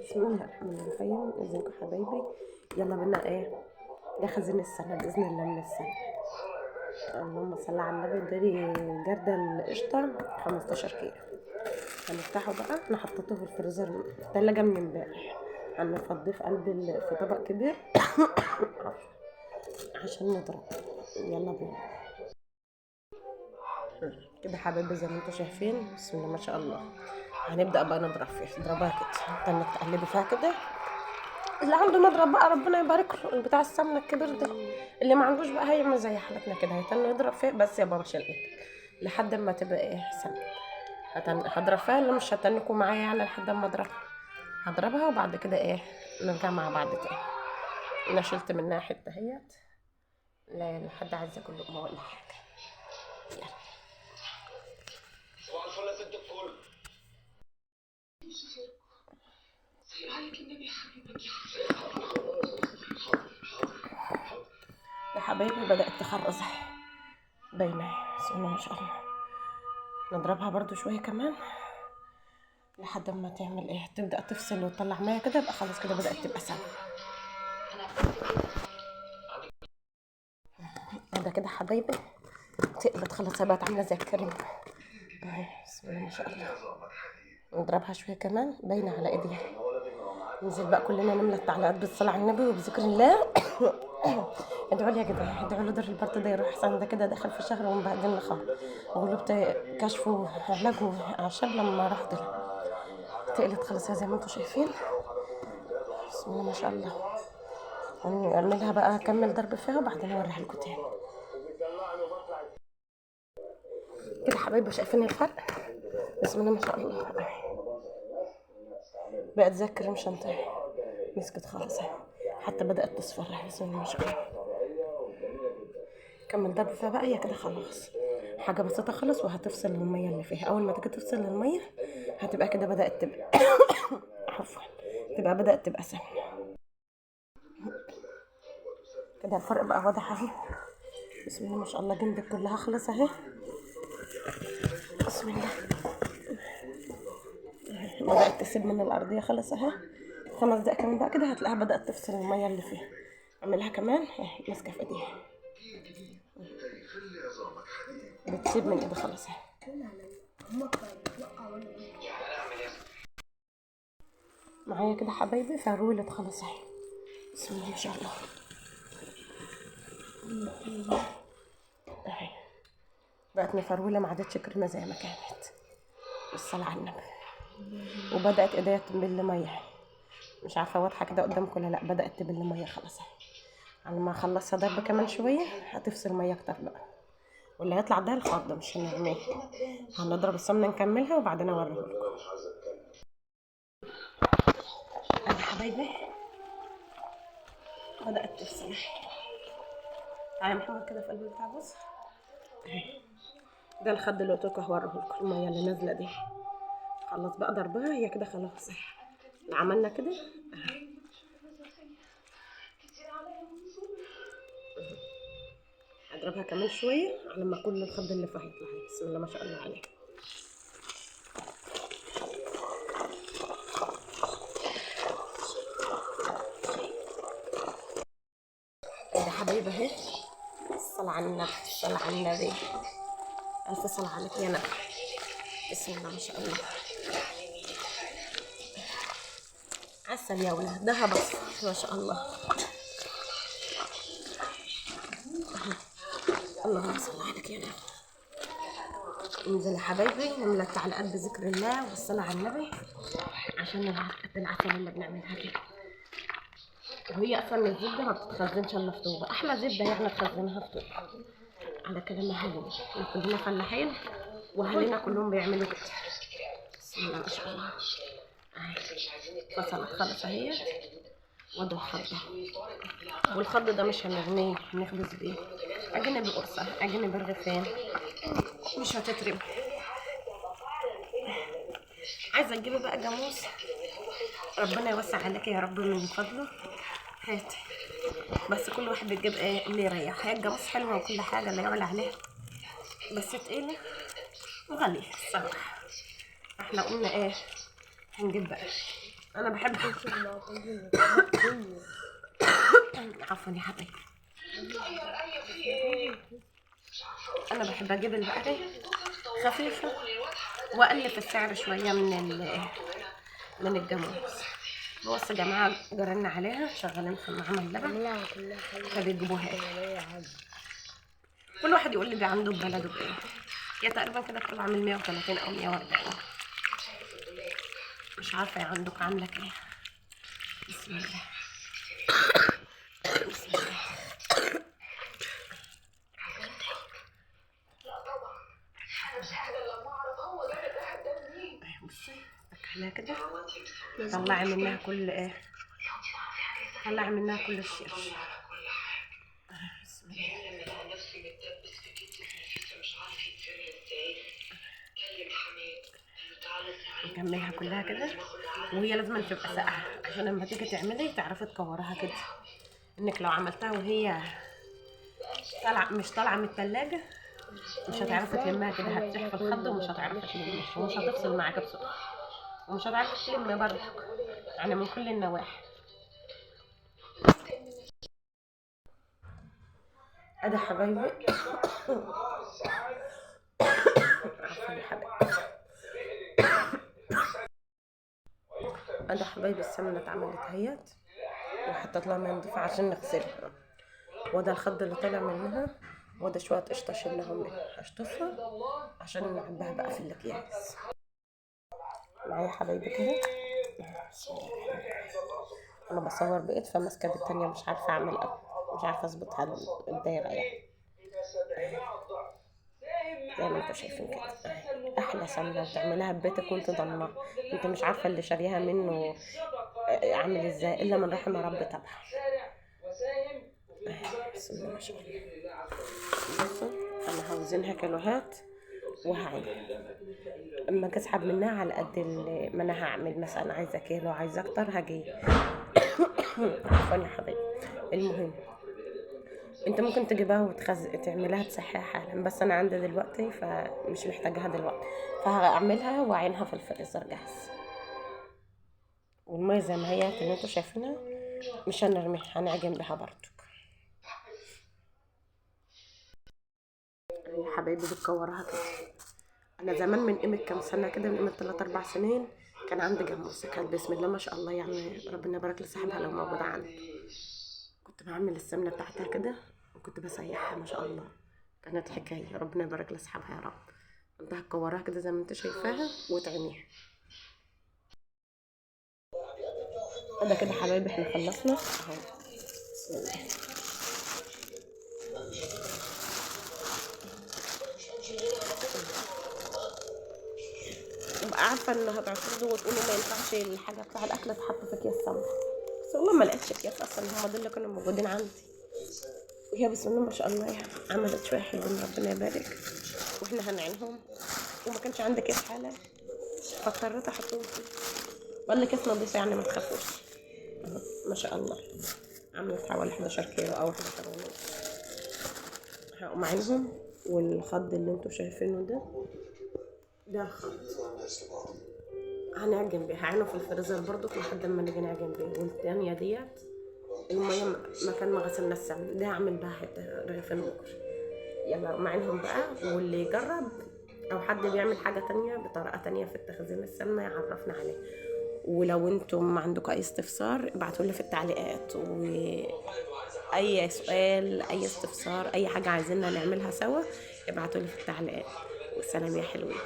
بسم الله الرحمن الرحيم. ازيكم حبايبي؟ يلا بينا نخزن السنة بإذن الله من السنة. اللهم صل على النبي. داري جردل القشطة 15 كيلو. هنفتحه بقى. انا حطيته في الفريزر في التلاجة من امبارح. هنفضيه في قلب في طبق كبير عشان نضرب. يلا بينا كده حبايبي زي ما انتم شايفين. بسم الله ما شاء الله. هنبدأ بقى نضرب فيها. اضربها كده، استنى تقلبي فيها كده. اللي عنده مضرب بقى ربنا يبارك له، بتاع السمنه الكبير ده. اللي ما عندوش بقى هيعمل زي حالتنا كده، هيتن يضرب فيه بس يا بابا شيل ايدك لحد ما تبقى سمنه. هضرب فيها اللي مش هتنكوا معايا يعني لحد ما اضربها. هضربها وبعد كده نرجع مع بعض تاني. انا شلت منها حته اهيت. لا لحد عايزه اكل لقمه ولا حاجه. يلا. صباح الفل يا ست الكل. عليك النبي حبيبك يا حبايبي. بدأت تخرز باينة. بسم الله ما شاء الله. نضربها برضو شوية كمان لحد ما تعمل تبدأ تفصل وتطلع مية كده، يبقى خلاص كده بدأت تبقى سوا. هذا كده حبايبي تقلت خلاص، بقت عاملة زي الكريم اهي. بسم الله ما شاء الله. نضربها شوية كمان باينة على ايديها. ننزل بقى كلنا نملى التعليقات بالصلاة على النبي وبذكر الله. ادعوا لي يا جدعان، ادعوا له دور البرد ده يروح احسن. ده كده داخل في شهر ومبهدلنا خالص. غلبت كشفه علاجه اعشاب لما رحت له. تقلت خلاص زي ما انتم شايفين. بسم الله ما شاء الله. هنعملها بقى اكمل ضرب فيها وبعدين اوريها لكم تاني. كده حبايبي شايفين الفرق؟ بسم الله ما شاء الله. بقت زي الكريم شانتيه، مسكت خالص اهي، حتى بدأت تصفر. بسم الله ما شاء الله. كمل ضرب فيها بقى. هي كده خلاص حاجة بسيطة خالص، وهتفصل المية اللي فيها. أول ما تيجي تفصل المية هتبقى كده بدأت تبقى عفوا، تبقى بدأت تبقى سهلة كده. الفرق بقى واضح اهي. بسم الله ما شاء الله. جنبك كلها خلاص اهي. بسم الله. بدأت تسيب من الأرضية خلاص اهي. 5 دقايق كمان بقى كده هتلاقيها بدأت تفصل المية اللي فيها. اعملها كمان اهي، ماسكة في ايديها بتسيب من ايدي خلاص اهي. معايا كده حبايبي فرولت خلاص اهي. بسم الله ما شاء الله اهي. بقت مفرولة، ما عادتش كريمة زي ما كانت. بالصلاة على النبي. وبدأت ايديا تبل مية. مش عارفة واضحة كده قدامكم ولا لا. بدأت تبل مية خلاص اهي. على ما اخلصها ضرب كمان شوية هتفصل مية اكتر بقى. واللي هيطلع ده الخض ده مش هنرميه. هنضرب السمنة نكملها وبعدين اوريهولكم. انا حبايبي بدأت تفصل. تعالى محمد كده في قلب البتاع. بص اهي، ده الخد اللي قلت لكم هوريهولكم. المية اللي نازلة دي خلص بقى ضربها. هي كده خلاص اهي. عملنا كده اهي. اضربها كمان شويه على ما كل الخد اللي فيها يطلع. بسم الله ما شاء الله عليه. ده حبايبي اهي. الصلاة على النبي، الصلاة على النبي. الف صلاة عليك يا نبي. بسم الله ما شاء الله. عسل يا ولاد، ده بص ما شاء الله. اللهم صل عليك يا نبي. انزل يا حبايبي نملى التعليقات بذكر الله والصلاة على النبي عشان العسل اللي بنعملها كده. وهي اصلا الزبده ما بتتخزنش الا في طوبه. احلى زبده يعني تخزنها في طوبه. على كلام اهالينا، احنا كلنا فلاحين واهالينا كلهم بيعملوا كده. بسم الله ما شاء الله. اهي فصلت خلاص اهي. وده الخض، والخض ده مش هنرميه، هنخبز بيه عجينه بالقرصه، عجينه بالرغيفين، مش هتترمي. عايزه تجيبي بقى جاموس، ربنا يوسع عليك يا رب من فضله. هات، بس كل واحد بيجيب اللي يريح. هي الجاموس حلوه وكل حاجه لا يعلى عليها، بس تقيله وغاليه الصراحه. احنا قلنا نجيب بقى. انا بحب عفوا يا حبيبي، انا بحب اجيب البقري خفيفه والف السعر شويه من الجاموس. بص يا جماعه، جرنا عليها شغالين في معمل لبن فبيجيبوها كل واحد يقول لي ده عنده ببلده بايه. هي تقريبا كده بتبقى عامل 130 او 140، مش عارفه يا عندك عامله ايه. بسم الله بسم الله. بصي اكلها كده، طلعي منها كل ايه، طلعي منها كل الشيش. بسم الله. نكملها كلها كده، وهي لازم تبقى ساقعه عشان لما تيجي تعملي تعرفي تكورها كده. انك لو عملتها وهي مش طالعه من التلاجة مش هتعرفي تلمها كده، هتسيح في الخض ومش هتعرفي تلمها ومش هتفصل معاكي بسرعه ومش هتعرفي تلمي برضه، يعني من كل النواحي. ادي حبايبي عفوا يا حبايبي، ادي حبايبي السمنه اتعملت اهيت وحطيت لها ميه نضيفه عشان نغسلها، وده الخض اللي طالع منها، وده شويه قشطه شلناهم منها هشطفها عشان نعبيها بقى في الاكياس. معايا حبايبي كده. انا بصور بايد فماسكه بالتانيه مش عارفه اعمل مش عارفه اظبطها الدايره يعني. زي ما انتوا شايفين كده احلى سمنه وتعملها ببيتك وانت ضمنها، انت مش عارفه اللي شاريها منه عامل ازاي الا من رحم ربي طبعا. بسم الله ما شاء الله. بصوا انا هوزنها كيلوهات وهعين، اما اجي اسحب منها على قد ما انا هعمل، مثلا عايزه كيلو عايزه اكتر هجي عفوا يا حبيبي. المهم انت ممكن تجيبها تعملها تسحيها حالا، بس انا عندي دلوقتي فمش محتاجاها دلوقتي، فهعملها واعينها في الفريزر جاهز. والميه زي ما هي اللي انتوا شايفينها مش هنرميها، هنعجن بها برضو. يا حبايبي بتكورها كده. انا زمان من قيمه كام سنه كده، من قيمه 3 4 سنين كان عندي جاموسه، كانت بسم الله ما شاء الله يعني ربنا يبارك لصاحبها لو موجوده عندي. كنت بعمل السمنه بتاعتها كده وكنت بسيحها ما شاء الله، كانت حكايه ربنا يبارك لاصحابها يا رب. انت هتكورها كده زي ما انت شايفاها وتعينيها. كده كده حبايبي احنا خلصنا اهو. بسم الله. ابقى عارفه ان هتعترضوا وتقولوا ما ينفعش الحاجه بتاع الاكل تتحط في اكياس سمنه، بس والله ما لقيتش اكياس اصلا، هم دول اللي كانوا موجودين عندي. وهي بسم الله ما شاء الله يعني عملت شويه حلوين ربنا يبارك، واحنا هنعينهم وما كانش عندي كيس حاله فاضطريت احطهم فيه، ولا كيس نضيف يعني ما تخافوش. اهو ما شاء الله عملت حوالي 11 كيلو او 11 ونص. هقوم عينهم، والخض اللي انتوا شايفينه ده الخض هنعجن بيها، هعينه في الفريزر برضو لحد ما نيجي نعجن بيه. والتانية ديت المية مكان ما غسلنا السمن ده هعمل بها حتة رغيفين بكر. يلا معينهم بقى، واللي يجرب او حد بيعمل حاجة تانية بطريقة تانية في التخزين السمنة يعرفنا عليه. ولو انتم عندكم اي استفسار ابعتولي في التعليقات، واي سؤال اي استفسار اي حاجة عايزيننا نعملها سوا ابعتولي في التعليقات. والسلام يا حلوين.